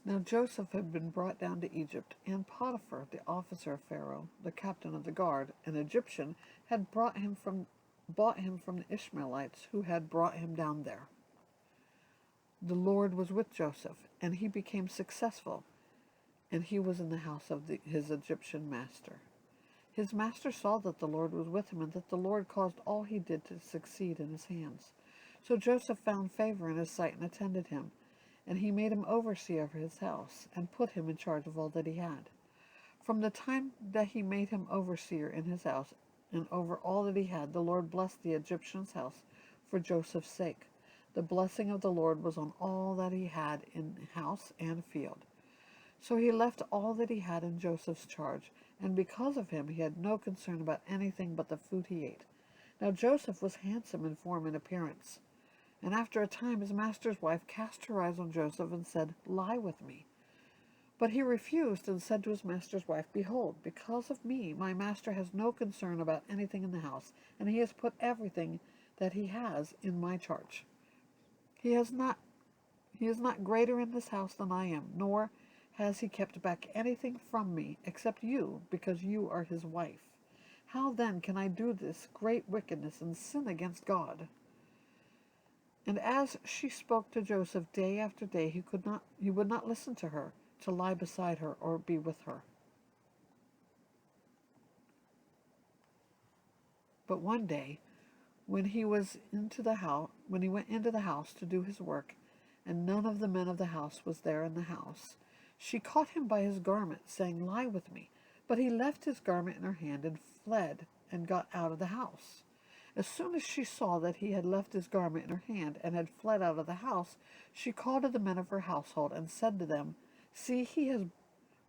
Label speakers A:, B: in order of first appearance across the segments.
A: Now Joseph had been brought down to Egypt, and Potiphar, the officer of Pharaoh, the captain of the guard, an Egyptian, had bought him from the Ishmaelites who had brought him down there. The Lord was with Joseph, and he became successful, and he was in the house of his Egyptian master. His master saw that the Lord was with him, and that the Lord caused all he did to succeed in his hands. So Joseph found favor in his sight and attended him, and he made him overseer of his house, and put him in charge of all that he had. From the time that he made him overseer in his house, and over all that he had, the Lord blessed the Egyptian's house for Joseph's sake. The blessing of the Lord was on all that he had in house and field. So he left all that he had in Joseph's charge, and because of him he had no concern about anything but the food he ate. Now Joseph was handsome in form and appearance. And after a time his master's wife cast her eyes on Joseph and said, "Lie with me." But he refused and said to his master's wife, "Behold, because of me my master has no concern about anything in the house, and he has put everything that he has in my charge. He is not greater in this house than I am, nor has he kept back anything from me except you, because you are his wife. How then can I do this great wickedness and sin against God?" And as she spoke to Joseph day after day, he would not listen to her, to lie beside her or be with her. But one day, when he went into the house to do his work, and none of the men of the house was there in the house, she caught him by his garment, saying, "Lie with me." But he left his garment in her hand and fled and got out of the house. As soon as she saw that he had left his garment in her hand and had fled out of the house, she called to the men of her household and said to them, "See, he has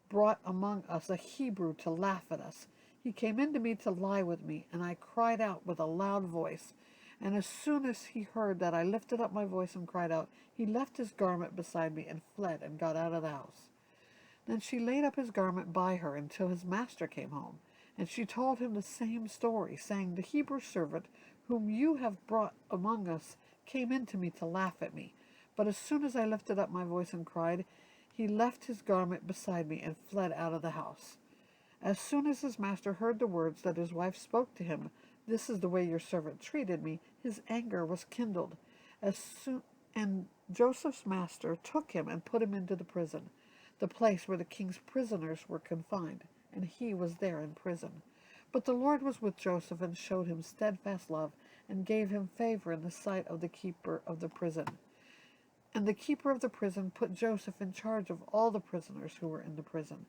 A: brought among us a Hebrew to laugh at us. He came in to me to lie with me, and I cried out with a loud voice. And as soon as he heard that I lifted up my voice and cried out, he left his garment beside me and fled and got out of the house." Then she laid up his garment by her until his master came home. And she told him the same story, saying, "The Hebrew servant whom you have brought among us came in to me to laugh at me. But as soon as I lifted up my voice and cried, he left his garment beside me and fled out of the house." As soon as his master heard the words that his wife spoke to him, "This is the way your servant treated me," his anger was kindled. And Joseph's master took him and put him into the prison, the place where the king's prisoners were confined, and he was there in prison. But the Lord was with Joseph and showed him steadfast love and gave him favor in the sight of the keeper of the prison. And the keeper of the prison put Joseph in charge of all the prisoners who were in the prison.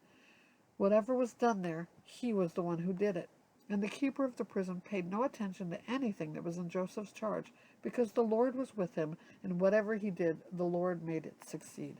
A: Whatever was done there, he was the one who did it. And the keeper of the prison paid no attention to anything that was in Joseph's charge, because the Lord was with him, and whatever he did, the Lord made it succeed.